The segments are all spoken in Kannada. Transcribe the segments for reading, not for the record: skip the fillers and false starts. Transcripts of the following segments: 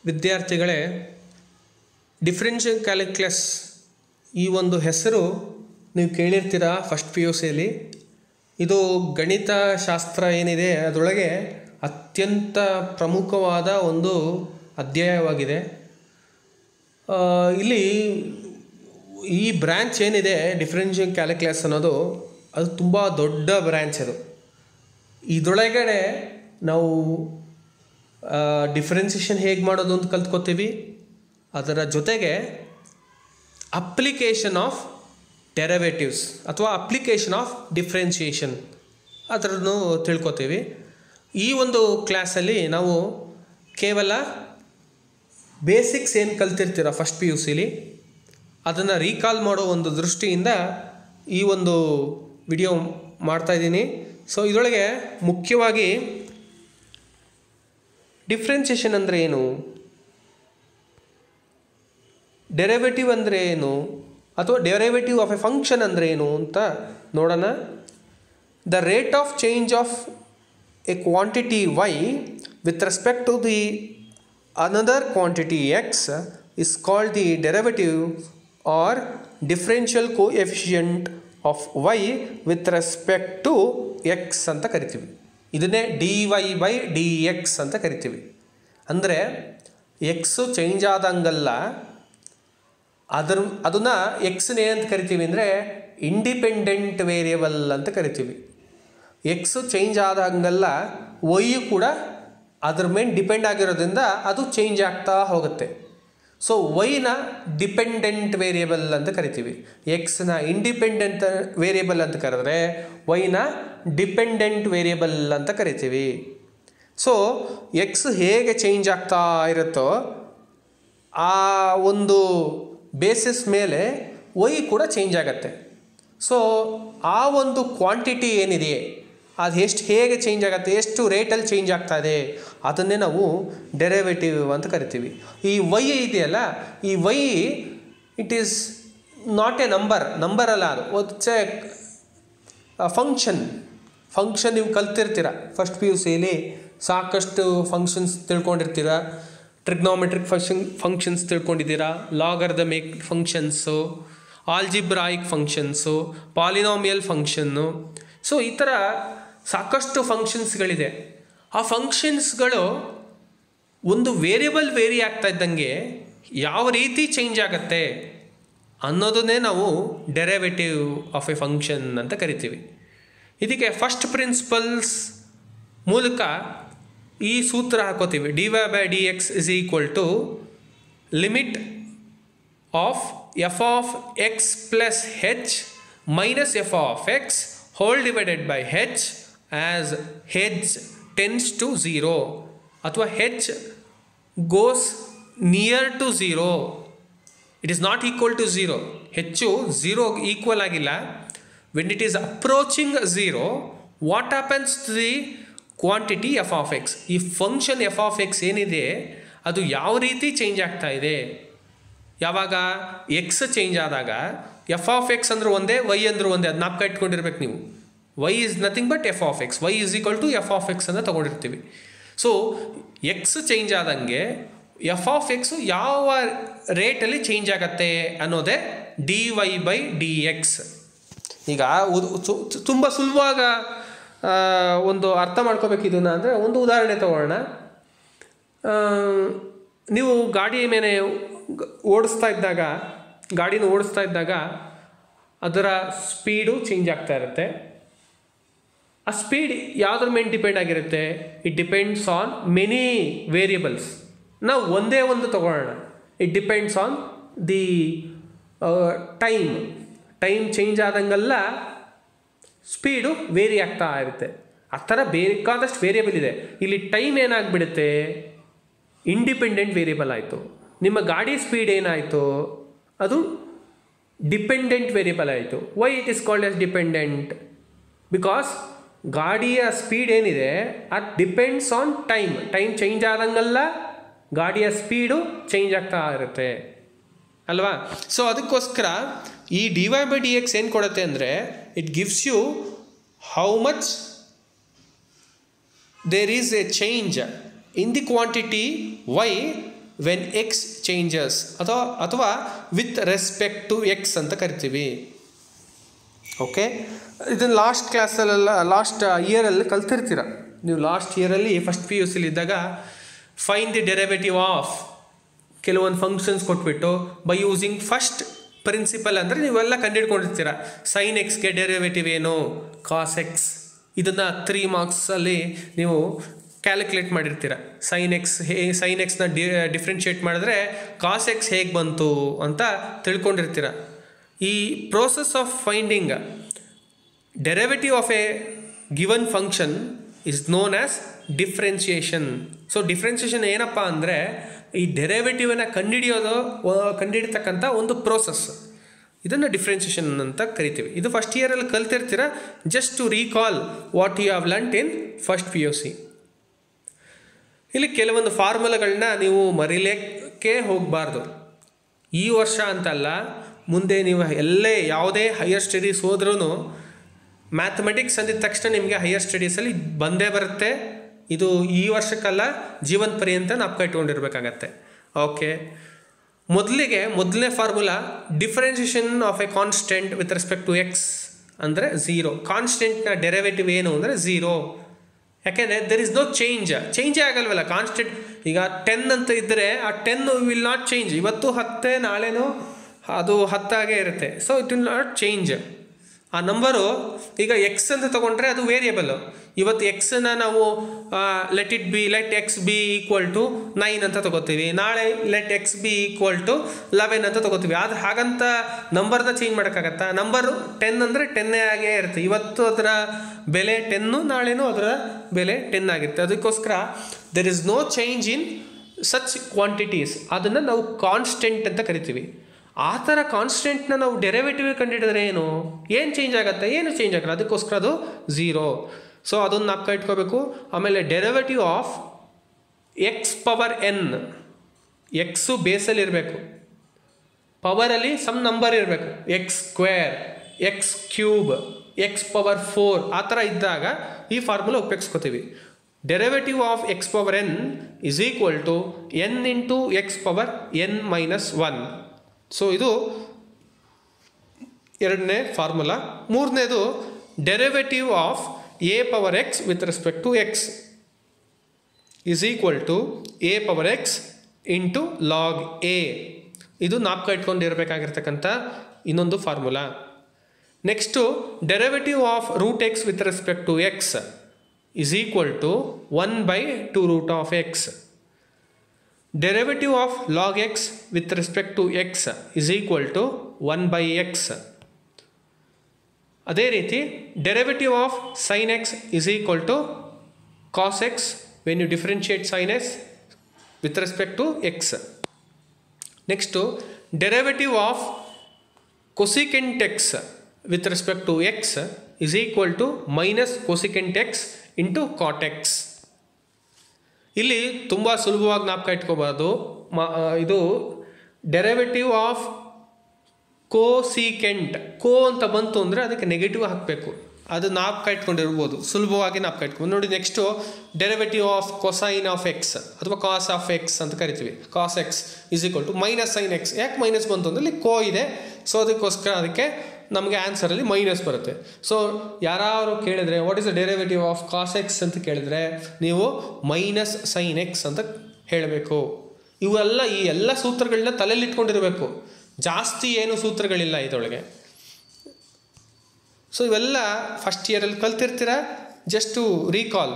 ವಿದ್ಯಾರ್ಥಿಗಳೇ, ಡಿಫರೆನ್ಷಿಯಲ್ ಕ್ಯಾಲ್ಕುಲಸ್ ಈ ಒಂದು ಹೆಸರು ನೀವು ಕೇಳಿರ್ತೀರ ಫಸ್ಟ್ PUCಯಲ್ಲಿ. ಇದು ಗಣಿತಶಾಸ್ತ್ರ ಏನಿದೆ ಅದರೊಳಗೆ ಅತ್ಯಂತ ಪ್ರಮುಖವಾದ ಒಂದು ಅಧ್ಯಾಯವಾಗಿದೆ. ಇಲ್ಲಿ ಈ ಬ್ರ್ಯಾಂಚ್ ಏನಿದೆ ಡಿಫರೆನ್ಷಿಯಲ್ ಕ್ಯಾಲ್ಕುಲಸ್ ಅನ್ನೋದು, ಅದು ತುಂಬ ದೊಡ್ಡ ಬ್ರ್ಯಾಂಚ್. ಅದು ಇದರೊಳಗಡೆ ನಾವು ಡಿಫ್ರೆನ್ಸಿಯೇಷನ್ ಹೇಗೆ ಮಾಡೋದು ಅಂತ ಕಲ್ತ್ಕೋತೀವಿ. ಅದರ ಜೊತೆಗೆ ಅಪ್ಲಿಕೇಶನ್ ಆಫ್ ಡೆರಿವೇಟಿವ್ಸ್ ಅಥವಾ ಅಪ್ಲಿಕೇಶನ್ ಆಫ್ ಡಿಫ್ರೆನ್ಸಿಯೇಷನ್ ಅದನ್ನು ತಿಳ್ಕೊತೀವಿ. ಈ ಒಂದು ಕ್ಲಾಸಲ್ಲಿ ನಾವು ಕೇವಲ ಬೇಸಿಕ್ಸ್ ಏನು ಕಲ್ತಿರ್ತೀರ ಫಸ್ಟ್ PUCಲಿ ಅದನ್ನು ರೀಕಾಲ್ ಮಾಡೋ ಒಂದು ದೃಷ್ಟಿಯಿಂದ ಈ ಒಂದು ವಿಡಿಯೋ ಮಾಡ್ತಾಯಿದ್ದೀನಿ. ಸೊ ಇದರೊಳಗೆ ಮುಖ್ಯವಾಗಿ ಡಿಫ್ರೆನ್ಸಿಯೇಷನ್ ಅಂದರೆ ಏನು, ಡೆರಿವೇಟಿವ್ ಅಂದರೆ ಏನು, ಅಥವಾ ಡೆರಿವೇಟಿವ್ ಆಫ್ ಎ ಫಂಕ್ಷನ್ ಅಂದರೆ ಏನು ಅಂತ ನೋಡೋಣ. The rate of change of A quantity y with respect to the another quantity x is called the derivative or differential coefficient of y with respect to x ಅಂತ ಕರಿತೀವಿ. ಇದನ್ನೇ dy/dx ಅಂತ ಕರಿತೀವಿ. ಅಂದರೆ ಎಕ್ಸು ಚೇಂಜ್ ಆದಂಗಲ್ಲ ಅದನ್ನು ಎಕ್ಸ್ನೇ ಅಂತ ಕರಿತೀವಿ ಅಂದರೆ ಇಂಡಿಪೆಂಡೆಂಟ್ ವೇರಿಯಬಲ್ ಅಂತ ಕರಿತೀವಿ. ಎಕ್ಸು ಚೇಂಜ್ ಆದಂಗಲ್ಲ ವೈ ಕೂಡ ಅದ್ರ ಮೇಲೆ ಡಿಪೆಂಡ್ ಆಗಿರೋದ್ರಿಂದ ಅದು ಚೇಂಜ್ ಆಗ್ತಾ ಹೋಗುತ್ತೆ. ಸೊ ವೈನ ಡಿಪೆಂಡೆಂಟ್ ವೇರಿಯಬಲ್ ಅಂತ ಕರಿತೀವಿ. ಎಕ್ಸ್ನ ಇಂಡಿಪೆಂಡೆಂಟ್ ವೇರಿಯಬಲ್ ಅಂತ ಕರೆದ್ರೆ ವೈನ ಡಿಪೆಂಡೆಂಟ್ ವೇರಿಯಬಲ್ ಅಂತ ಕರಿತೀವಿ. ಸೊ ಎಕ್ಸ್ ಹೇಗೆ ಚೇಂಜ್ ಆಗ್ತಾ ಇರುತ್ತೋ ಆ ಒಂದು ಬೇಸಿಸ್ ಮೇಲೆ ವೈ ಕೂಡ ಚೇಂಜ್ ಆಗುತ್ತೆ. ಸೊ ಆ ಒಂದು ಕ್ವಾಂಟಿಟಿ ಏನಿದೆಯೇ ಅದು ಹೇಗೆ ಚೇಂಜ್ ಆಗುತ್ತೆ, ಎಷ್ಟು ರೇಟಲ್ಲಿ ಚೇಂಜ್ ಆಗ್ತಾ ಇದೆ ಅದನ್ನೇ ನಾವು ಡೆರಿವೇಟಿವ್ ಅಂತ ಕರಿತೀವಿ. ಈ ವೈ ಇದೆಯಲ್ಲ, ಈ why it is not A number ಅಲ್ಲ, ಅದು ಇಟ್ಸ್ ಎ ಫಂಕ್ಷನ್. ನೀವು ಕಲ್ತಿರ್ತೀರ ಫಸ್ಟ್ PUCಯಲ್ಲಿ ಸಾಕಷ್ಟು ಫಂಕ್ಷನ್ಸ್ ತಿಳ್ಕೊಂಡಿರ್ತೀರ. ಟ್ರಿಗ್ನೋಮೆಟ್ರಿಕ್ ಫಂಕ್ಷನ್ಸ್ ತಿಳ್ಕೊಂಡಿದ್ದೀರಾ, logarithmic functions, algebraic functions, polynomial function. So ಈ ಥರ ಸಾಕಷ್ಟು ಫಂಕ್ಷನ್ಸ್ಗಳಿದೆ. ಆ ಫಂಕ್ಷನ್ಸ್ಗಳು ಒಂದು ವೇರಿಯಬಲ್ ವೇರಿ ಆಗ್ತಾ ಇದ್ದಂಗೆ ಯಾವ ರೀತಿ ಚೇಂಜ್ ಆಗುತ್ತೆ ಅನ್ನೋದನ್ನೇ ನಾವು ಡೆರಿವೇಟಿವ್ ಆಫ್ ಎ ಫಂಕ್ಷನ್ ಅಂತ ಕರಿತೀವಿ. ಇದಕ್ಕೆ ಫಸ್ಟ್ ಪ್ರಿನ್ಸಿಪಲ್ಸ್ ಮೂಲಕ ಈ ಸೂತ್ರ ಹಾಕೋತೀವಿ. dy/dx is equal to limit of f of x plus h minus f of x whole divided by h as h tends to 0 ಅಥವಾ h goes near to 0. It is not equal to 0. ಹೆಚ್ಚು 0 ಈಕ್ವಲ್ ಆಗಿಲ್ಲ. When it is approaching 0, what happens to the quantity f of x? ಈ ಫಂಕ್ಷನ್ f of x ಏನಿದೆ ಅದು ಯಾವ ರೀತಿ ಚೇಂಜ್ ಆಗ್ತಾ ಇದೆ. ಯಾವಾಗ ಎಕ್ಸ್ ಚೇಂಜ್ ಆದಾಗ f of x ಅಂದ್ರೆ ಒಂದೇ, y ಅಂದ್ರೆ ಒಂದೇ, ಅದು ನಾಪ್ಕ ಇಟ್ಕೊಂಡಿರ್ಬೇಕು ನೀವು. y is nothing but f of x. y is equal to f of x ಅಂತ ತಗೊಂಡಿರ್ತೀವಿ. ಸೊ ಎಕ್ಸ್ ಚೇಂಜ್ ಆದಂಗೆ f of x ಯಾವ ರೇಟಲ್ಲಿ ಚೇಂಜ್ ಆಗತ್ತೆ ಅನ್ನೋದೇ dy/dx. ಈಗ ತುಂಬ ಸುಲಭವಾಗ ಒಂದು ಅರ್ಥ ಮಾಡ್ಕೋಬೇಕು ಇದನ್ನು ಅಂದರೆ ಒಂದು ಉದಾಹರಣೆ ತಗೊಳ್ಳೋಣ. ನೀವು ಗಾಡಿ ಮೇಲೆ ಗಾಡಿನ ಓಡಿಸ್ತಾ ಇದ್ದಾಗ ಅದರ ಸ್ಪೀಡು ಚೇಂಜ್ ಆಗ್ತಾ ಇರುತ್ತೆ. ಆ ಸ್ಪೀಡ್ ಯಾವುದ್ರ ಮೇಲೆ ಡಿಪೆಂಡ್ ಆಗಿರುತ್ತೆ? It depends on many variables. ನಾವು ಒಂದೇ ಒಂದು ತಗೊಳ್ಳೋಣ. It depends on the time change ಆದಂಗೆಲ್ಲ ಸ್ಪೀಡು ವೇರಿ ಆಗ್ತಾ ಇರುತ್ತೆ. ಆ ಥರ ಬೇಕಾದಷ್ಟು ವೇರಿಯಬಲ್ ಇದೆ. ಇಲ್ಲಿ ಟೈಮ್ ಏನಾಗ್ಬಿಡುತ್ತೆ? ಇಂಡಿಪೆಂಡೆಂಟ್ ವೇರಿಯಬಲ್ ಆಯಿತು. ನಿಮ್ಮ ಗಾಡಿ ಸ್ಪೀಡ್ ಏನಾಯಿತು? ಅದು ಡಿಪೆಂಡೆಂಟ್ ವೇರಿಯಬಲ್ ಆಯಿತು. Why it is called as dependent? Because ಗಾಡಿಯ ಸ್ಪೀಡ್ ಏನಿದೆ ಅದು ಡಿಪೆಂಡ್ಸ್ ಆನ್ ಟೈಮ್ ಚೇಂಜ್ ಆದಂಗೆಲ್ಲ ಗಾಡಿಯ ಸ್ಪೀಡು ಚೇಂಜ್ ಆಗ್ತಾ ಇರುತ್ತೆ ಅಲ್ವಾ? ಸೊ ಅದಕ್ಕೋಸ್ಕರ ಈ dy/dx ಏನು ಕೊಡುತ್ತೆ ಅಂದರೆ it gives you how much there is a change in the quantity y when X changes ಅಥವಾ ವಿತ್ ರೆಸ್ಪೆಕ್ಟ್ ಟು ಎಕ್ಸ್ ಅಂತ ಕರಿತೀವಿ. ಓಕೆ, ಇದನ್ನು ಲಾಸ್ಟ್ ಇಯರಲ್ಲಿ ಕಲ್ತಿರ್ತೀರ ನೀವು. ಲಾಸ್ಟ್ ಇಯರಲ್ಲಿ ಫಸ್ಟ್ ಪಿ ಯು ಸಿಲಿ ಇದ್ದಾಗ ಫೈನ್ ದಿ ಡೆರಿವೇಟಿವ್ ಆಫ್ ಕೆಲವೊಂದು ಫಂಕ್ಷನ್ಸ್ ಕೊಟ್ಬಿಟ್ಟು ಬೈ ಯೂಸಿಂಗ್ ಫಸ್ಟ್ ಪ್ರಿನ್ಸಿಪಲ್ ಅಂದರೆ ನೀವೆಲ್ಲ ಕಂಡುಹಿಡ್ಕೊಂಡಿರ್ತೀರ. ಸೈನ್ ಎಕ್ಸ್ಗೆ ಡೆರಿವೇಟಿವ್ ಏನು, ಕಾಸ್ ಎಕ್ಸ್. ಇದನ್ನು 3 ಮಾರ್ಕ್ಸಲ್ಲಿ ನೀವು ಕ್ಯಾಲ್ಕುಲೇಟ್ ಮಾಡಿರ್ತೀರ. ಸೈನ್ ಎಕ್ಸ್ನ ಡಿಫ್ರೆನ್ಷಿಯೇಟ್ ಮಾಡಿದ್ರೆ ಕಾಸ್ ಎಕ್ಸ್ ಹೇಗೆ ಬಂತು ಅಂತ ತಿಳ್ಕೊಂಡಿರ್ತೀರ. ಈ process of finding derivative of A given function is known as differentiation. So differentiation ಏನಪ್ಪ ಅಂದರೆ ಈ ಡೆರಿವೇಟಿವನ್ನ ಕಂಡುಹಿಡಿತಕ್ಕಂಥ ಒಂದು ಪ್ರೋಸೆಸ್. ಇದನ್ನು ಡಿಫ್ರೆನ್ಸಿಯೇಷನ್ ಅಂತ ಕರಿತೀವಿ. ಇದು ಫಸ್ಟ್ ಇಯರಲ್ಲಿ ಕಲ್ತಿರ್ತೀರ. Just to recall what you have learnt in first P U C. ಇಲ್ಲಿ ಕೆಲವೊಂದು ಫಾರ್ಮುಲಾಗಳನ್ನ ನೀವು ಮರೀಲಿಕ್ಕೆ ಹೋಗಬಾರ್ದು. ಈ ವರ್ಷ ಅಂತಲ್ಲ, ಮುಂದೆ ನೀವು ಯಾವುದೇ ಹೈಯರ್ ಸ್ಟಡೀಸ್ ಹೋದ್ರೂ ಮ್ಯಾಥಮೆಟಿಕ್ಸ್ ಅಂದಿದ ತಕ್ಷಣ ನಿಮಗೆ ಹೈಯರ್ ಸ್ಟಡೀಸಲ್ಲಿ ಬಂದೇ ಬರುತ್ತೆ. ಇದು ಈ ವರ್ಷಕ್ಕಲ್ಲ, ಜೀವನ ಪರ್ಯಂತ ನಾವು ಇಟ್ಕೊಂಡಿರ್ಬೇಕಾಗತ್ತೆ. ಓಕೆ, ಮೊದಲನೇ formula differentiation of a constant with respect to X ಅಂದರೆ 0. ಕಾನ್ಸ್ಟೆಂಟ್ನ ಡೆರಿವೇಟಿವ್ ಏನು ಅಂದರೆ 0. ಯಾಕೆಂದರೆ ದೆರ್ ಇಸ್ ನೋ ಚೇಂಜೇ ಆಗಲ್ವಲ್ಲ. ಕಾನ್ಸ್ಟೆಂಟ್ ಈಗ 10 ಅಂತ ಇದ್ದರೆ ಆ 10 ವಿಲ್ ನಾಟ್ ಚೇಂಜ್. ಇವತ್ತು 10, ನಾಳೆನೂ ಅದು 10 ಇರುತ್ತೆ. So it will not change. ಆ ನಂಬರು ಈಗ ಎಕ್ಸ್ ಅಂತ ತೊಗೊಂಡ್ರೆ ಅದು ವೇರಿಯಬಲ್. ಇವತ್ತು ಎಕ್ಸನ್ನ ನಾವು let X be equal to 9 ಅಂತ ತೊಗೋತೀವಿ. ನಾಳೆ let X be equal to 11 ಅಂತ ತೊಗೋತೀವಿ. ಅದು ಹಾಗಂತ ನಂಬರ್ನ ಚೇಂಜ್ ಮಾಡೋಕ್ಕಾಗತ್ತಾ? ನಂಬರು 10 ಅಂದರೆ 10 ಆಗೇ ಇರುತ್ತೆ. ಇವತ್ತು ಅದರ ಬೆಲೆ 10, ನಾಳೆನೂ ಅದರ ಬೆಲೆ 10 ಆಗಿರುತ್ತೆ. ಅದಕ್ಕೋಸ್ಕರ there is no change in such quantities. ಅದನ್ನು ನಾವು ಕಾನ್ಸ್ಟೆಂಟ್ ಅಂತ ಕರಿತೀವಿ. ಆ ಥರ ಕಾನ್ಸ್ಟೆಂಟ್ನ ನಾವು ಡೆರಿವೇಟಿವ್ ಕಂಡುಹಿಡಿದ್ರೆ ಏನು ಚೇಂಜ್ ಆಗುತ್ತೆ? ಏನು ಚೇಂಜ್ ಆಗಲ್ಲ. ಅದಕ್ಕೋಸ್ಕರ ಅದು 0. ಸೊ ಅದನ್ನು ನಾವು ಇಟ್ಕೋಬೇಕು. ಆಮೇಲೆ derivative of X power N, X ಬೇಸಲ್ಲಿ ಇರಬೇಕು, ಪವರಲ್ಲಿ ಸಮ್ ನಂಬರ್ ಇರಬೇಕು. X square, X cube, X power 4 ಆ ಥರ ಇದ್ದಾಗ ಈ ಫಾರ್ಮುಲಾ ಉಪಯೋಗಿಸ್ಕೋತೀವಿ. Derivative of X power N is equal to N into X power N minus 1. So ಇದು ಎರಡನೇ ಫಾರ್ಮುಲಾ. ಮೂರನೇದು derivative of A power X with respect to X is equal to A power X into log A. ಇದು ನಾಲ್ಕು ಇಟ್ಕೊಂಡಿರಬೇಕಾಗಿರ್ತಕ್ಕಂಥ ಇನ್ನೊಂದು formula. Next derivative of root X with respect to X is equal to 1/2 root of X. Derivative of log x with respect to x is equal to 1/x. ಅದೇ ರೀತಿ derivative of sin x is equal to cos x when you differentiate sin x with respect to x. Next, derivative of cosecant x with respect to x is equal to minus cosecant x into cot x. ಇಲ್ಲಿ ತುಂಬ ಸುಲಭವಾಗಿ ಜ್ಞಾಪಕ ಇಟ್ಕೋಬಾರ್ದು. ಇದು ಡೆರಿವೇಟಿವ್ ಆಫ್ ಕೋಸಿಕೆಂಟ್, ಕೋ ಅಂತ ಬಂತು ಅಂದರೆ ಅದಕ್ಕೆ ನೆಗೆಟಿವ್ ಹಾಕಬೇಕು. ಅದು ಜ್ಞಾಪಕ ಇಟ್ಕೊಂಡಿರ್ಬೋದು, ಸುಲಭವಾಗಿ ಜ್ಞಾಪಕ ಇಟ್ಕೊಂಡು ನೋಡಿ. Next derivative of cosine of X ಅಥವಾ ಕಾಸ್ ಆಫ್ ಎಕ್ಸ್ ಅಂತ ಕರಿತೀವಿ. Cos X is equal to minus sine X. ಯಾಕೆ ಮೈನಸ್ ಬಂತು ಅಂದರೆ ಇಲ್ಲಿ ಕೋ ಇದೆ. ಸೊ ಅದಕ್ಕೋಸ್ಕರ ಅದಕ್ಕೆ ನಮಗೆ ಆನ್ಸರಲ್ಲಿ ಮೈನಸ್ ಬರುತ್ತೆ. ಸೊ ಯಾರು ಕೇಳಿದ್ರೆ what is the derivative of cos X ಅಂತ ಕೇಳಿದ್ರೆ ನೀವು ಮೈನಸ್ ಸೈನ್ ಎಕ್ಸ್ ಅಂತ ಹೇಳಬೇಕು. ಇವೆಲ್ಲ ಈ ಎಲ್ಲ ಸೂತ್ರಗಳನ್ನ ತಲೆಯಲ್ಲಿ ಇಟ್ಕೊಂಡಿರಬೇಕು. ಜಾಸ್ತಿ ಏನು ಸೂತ್ರಗಳಿಲ್ಲ ಇದರೊಳಗೆ. ಸೊ ಇವೆಲ್ಲ ಫಸ್ಟ್ ಇಯರಲ್ಲಿ ಕಲ್ತಿರ್ತೀರ. Just to recall.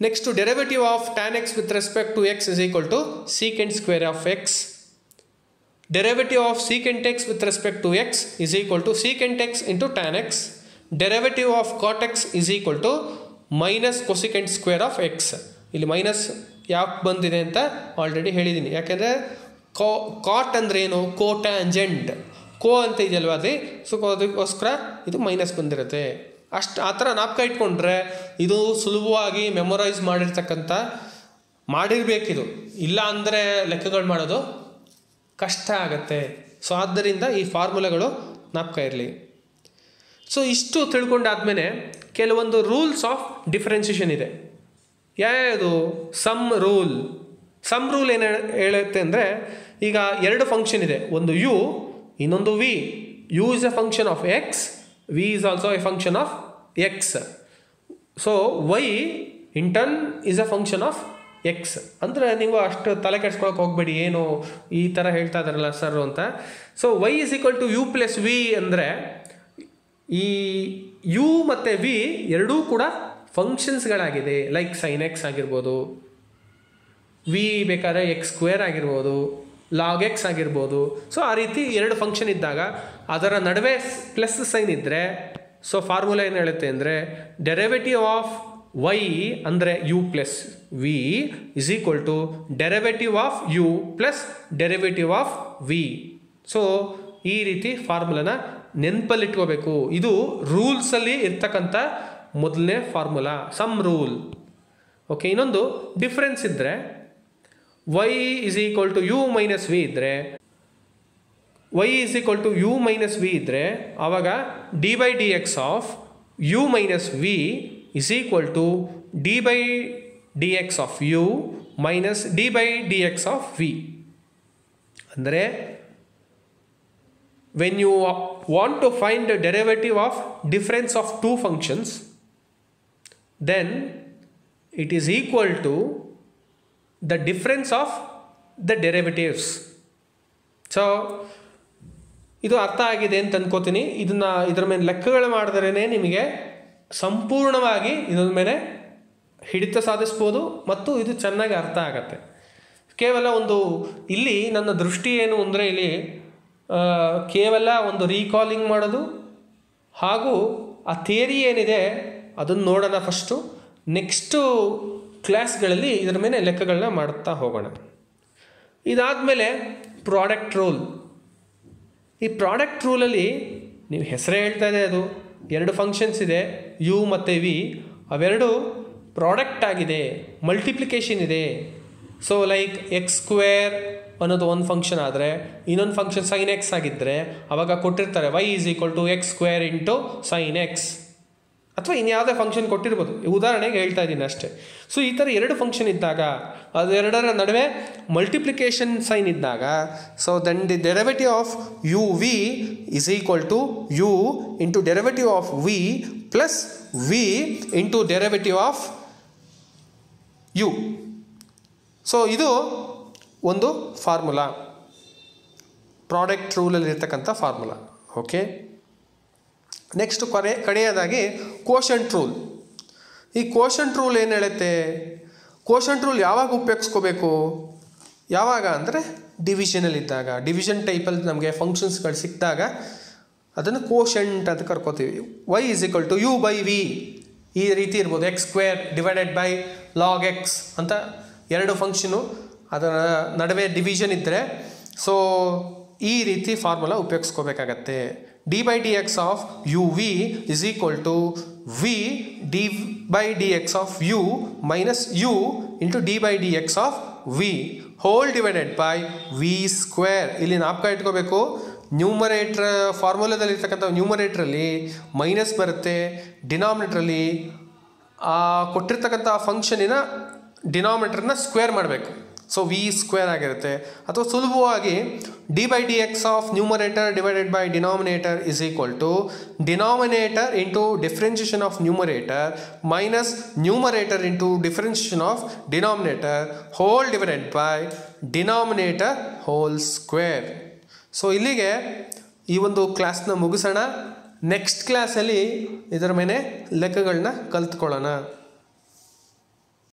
Next derivative of tan X with respect to X is equal to secant square of X. Derivative of secant x with respect to x is equal to secant x into tan x. Derivative of cot x is equal to minus cosecant square of x. ಇಲ್ಲಿ ಮೈನಸ್ ಯಾಕೆ ಬಂದಿದೆ ಅಂತ ಆಲ್ರೆಡಿ ಹೇಳಿದ್ದೀನಿ. ಯಾಕೆಂದರೆ ಕಾಟ್ ಅಂದರೆ ಏನು? ಕೋಟ್ಯಾಂಜೆಂಟ್. ಕೋ ಅಂತ ಇದೆಯಲ್ವ ಅದೇ. ಸೊ ಅದಕ್ಕೋಸ್ಕರ ಇದು ಮೈನಸ್ ಬಂದಿರುತ್ತೆ. ಆ ಥರ ಜ್ಞಾಪಕ ಇಟ್ಕೊಂಡ್ರೆ ಇದು ಸುಲಭವಾಗಿ ಮೆಮೊರೈಸ್ ಮಾಡಿರಬೇಕಿದು. ಇಲ್ಲ ಅಂದರೆ ಲೆಕ್ಕಗಳು ಮಾಡೋದು ಕಷ್ಟ ಆಗುತ್ತೆ. ಸೊ ಆದ್ದರಿಂದ ಈ ಫಾರ್ಮುಲಾಗಳು ಜ್ಞಾಪಕ ಇರಲಿ. ಸೊ ಇಷ್ಟು ತಿಳ್ಕೊಂಡಾದ್ಮೇಲೆ ಕೆಲವೊಂದು ರೂಲ್ಸ್ ಆಫ್ ಡಿಫ್ರೆನ್ಸಿಯೇಷನ್ ಇದೆ. ಯಾವುದು? Some rule. ಸಮ್ ರೂಲ್ ಏನು ಹೇಳುತ್ತೆ ಅಂದರೆ, ಈಗ ಎರಡು ಫಂಕ್ಷನ್ ಇದೆ, ಒಂದು ಯು ಇನ್ನೊಂದು V. U is a function of X, V is also a function of X. So Y in turn is a function of X. ಅಂದರೆ ನೀವು ಅಷ್ಟು ತಲೆ ಕೆಡ್ಸ್ಕೊಳಕ್ಕೆ ಹೋಗಬೇಡಿ, ಏನು ಈ ಥರ ಹೇಳ್ತಾ ಇದ್ದಾರಲ್ಲ ಸರ್ ಅಂತ. So Y is equal to U plus V ಅಂದರೆ ಈ ಯು ಮತ್ತು ವಿ ಎರಡೂ ಕೂಡ ಫಂಕ್ಷನ್ಸ್ಗಳಾಗಿದೆ. ಲೈಕ್ ಸೈನ್ ಎಕ್ಸ್ ಆಗಿರ್ಬೋದು, ವಿ ಬೇಕಾದ್ರೆ ಎಕ್ಸ್ ಸ್ಕ್ವೇರ್ ಆಗಿರ್ಬೋದು, ಲಾಗ್ ಎಕ್ಸ್ ಆಗಿರ್ಬೋದು. ಸೊ ಆ ರೀತಿ ಎರಡು ಫಂಕ್ಷನ್ ಇದ್ದಾಗ ಅದರ ನಡುವೆ ಪ್ಲಸ್ ಸೈನ್ ಇದ್ದರೆ, ಸೊ ಫಾರ್ಮುಲಾ ಏನು ಹೇಳುತ್ತೆ ಅಂದರೆ ಡೆರಿವೇಟಿವ್ ಆಫ್ ವೈ ಅಂದರೆ U plus V is equal to derivative of U plus derivative of V. So ಈ ರೀತಿ ಫಾರ್ಮುಲಾನ ನೆನಪಲ್ಲಿಟ್ಕೋಬೇಕು. ಇದು ರೂಲ್ಸಲ್ಲಿ ಇರ್ತಕ್ಕಂಥ ಮೊದಲನೇ ಫಾರ್ಮುಲಾ, ಸಮ್ ರೂಲ್. ಓಕೆ, ಇನ್ನೊಂದು ಡಿಫ್ರೆನ್ಸ್ ಇದ್ದರೆ Y is equal to U minus V ಇದ್ದರೆ, Y is equal to U minus V ಇದ್ದರೆ ಆವಾಗ D by D X of you minus V is equal to D by D X of you minus D by D X of V. ಅಂದರೆ when you want to find the derivative of difference of two functions, then it is equal to the difference of the derivatives. So ಇದು ಅರ್ಥ ಆಗಿದೆ ಅಂತ ಅನ್ಕೋತೀನಿ. ಇದರ ಮೇಲೆ ಲೆಕ್ಕಗಳು ಮಾಡಿದ್ರೇ ನಿಮಗೆ ಸಂಪೂರ್ಣವಾಗಿ ಇದರ ಮೇಲೆ ಹಿಡಿತ ಸಾಧಿಸ್ಬೋದು ಮತ್ತು ಇದು ಚೆನ್ನಾಗಿ ಅರ್ಥ ಆಗತ್ತೆ. ಕೇವಲ ಒಂದು ಇಲ್ಲಿ ನನ್ನ ದೃಷ್ಟಿ ಏನು ಅಂದರೆ ಇಲ್ಲಿ ಕೇವಲ ಒಂದು ರೀಕಾಲಿಂಗ್ ಮಾಡೋದು ಹಾಗೂ ಆ ಥಿಯರಿ ಏನಿದೆ ಅದನ್ನು ನೋಡೋಣ ಫಸ್ಟು. ನೆಕ್ಸ್ಟು ಕ್ಲಾಸ್ಗಳಲ್ಲಿ ಇದರ ಮೇಲೆ ಲೆಕ್ಕಗಳನ್ನ ಮಾಡುತ್ತಾ ಹೋಗೋಣ. ಇದಾದಮೇಲೆ ಪ್ರಾಡಕ್ಟ್ ರೂಲ್. ಈ ಪ್ರಾಡಕ್ಟ್ ರೂಲಲ್ಲಿ ನೀವು ಹೆಸರೇ ಹೇಳ್ತಾ ಇದೆ, ಅದು ಎರಡು ಫಂಕ್ಷನ್ಸ್ ಇದೆ ಯು ಮತ್ತು ವಿ, ಅವೆರಡು ಪ್ರಾಡಕ್ಟ್ ಆಗಿದೆ, ಮಲ್ಟಿಪ್ಲಿಕೇಶನ್ ಇದೆ. ಸೊ ಲೈಕ್ ಎಕ್ಸ್ ಸ್ಕ್ವೇರ್ ಅನ್ನೋದು ಒಂದು ಫಂಕ್ಷನ್ ಆದರೆ ಇನ್ನೊಂದು ಫಂಕ್ಷನ್ ಸೈನ್ ಎಕ್ಸ್ ಆಗಿದ್ದರೆ ಅವಾಗ ಕೊಟ್ಟಿರ್ತಾರೆ Y is equal to X square into sine X, ಅಥವಾ ಇನ್ಯಾವುದೇ ಫಂಕ್ಷನ್ ಕೊಟ್ಟಿರ್ಬೋದು, ಉದಾಹರಣೆಗೆ ಹೇಳ್ತಾ ಇದ್ದೀನಿ ಅಷ್ಟೇ. ಸೊ ಈ ಥರ ಎರಡು ಫಂಕ್ಷನ್ ಇದ್ದಾಗ ಅದೆರಡರ ನಡುವೆ ಮಲ್ಟಿಪ್ಲಿಕೇಶನ್ ಸೈನ್ ಇದ್ದಾಗ, so then the derivative of you V is equal to U into derivative of V plus V into derivative of U. So ಇದು ಒಂದು ಫಾರ್ಮುಲಾ, ಪ್ರಾಡಕ್ಟ್ ರೂಲಲ್ಲಿ ಇರ್ತಕ್ಕಂಥ ಫಾರ್ಮುಲಾ. ಓಕೆ, ನೆಕ್ಸ್ಟ್ ಕಡೆಯದಾಗಿ ಕೋಶಂಟ್ ರೂಲ್. ಈ ಕೋಶಂಟ್ ರೂಲ್ ಏನು ಹೇಳುತ್ತೆ? ಕೋಶಂಟ್ ರೂಲ್ ಯಾವಾಗ ಉಪಯೋಗಿಸ್ಕೋಬೇಕು? ಯಾವಾಗ ಅಂದರೆ ಡಿವಿಷನಲ್ಲಿದ್ದಾಗ, ಡಿವಿಷನ್ ಟೈಪಲ್ಲಿ ನಮಗೆ ಫಂಕ್ಷನ್ಸ್ಗಳು ಸಿಕ್ಕಿದಾಗ ಅದನ್ನು ಕೋಶಂಟ್ ಅಂತ ಕರ್ಕೋತೀವಿ. Y is equal to U by V ಈ ರೀತಿ ಇರ್ಬೋದು, X square divided by log X ಅಂತ ಎರಡು ಫಂಕ್ಷನು ಅದರ ನಡುವೆ ಡಿವಿಷನ್ ಇದ್ದರೆ ಸೊ ಈ ರೀತಿ ಫಾರ್ಮುಲಾ ಉಪಯೋಗಿಸ್ಕೋಬೇಕಾಗತ್ತೆ. D by D X of you V is equal to v d by D X of you minus u into d by D X of v whole divided by v square. ಇಲ್ಲಿ ನಾಪಕ ಇಟ್ಕೋಬೇಕು, ನ್ಯೂಮರೇಟ್ರ್ ಫಾರ್ಮುಲಾದಲ್ಲಿರ್ತಕ್ಕಂಥ ನ್ಯೂಮರೇಟ್ರಲ್ಲಿ ಮೈನಸ್ ಬರುತ್ತೆ, ಡಿನಾಮಿನೇಟ್ರಲ್ಲಿ ಕೊಟ್ಟಿರ್ತಕ್ಕಂಥ ಫಂಕ್ಷನಿನ ಡಿನಾಮಿನೇಟರ್ನ ಸ್ಕ್ವೇರ್ ಮಾಡಬೇಕು. ಸೊ ವಿ ಸ್ಕ್ವೇರ್ ಆಗಿರುತ್ತೆ. ಅಥವಾ ಸುಲಭವಾಗಿ D by D X of numerator divided by denominator is equal to denominator into differentiation of numerator minus numerator into differentiation of denominator whole divided by denominator whole square. So ಇಲ್ಲಿಗೆ ಈ ಒಂದು ಕ್ಲಾಸ್ನ ಮುಗಿಸೋಣ. ನೆಕ್ಸ್ಟ್ ಕ್ಲಾಸಲ್ಲಿ ಇದರ ಮೇಲೆ ಲೆಕ್ಕಗಳನ್ನ ಕಲ್ತ್ಕೊಳ್ಳೋಣ.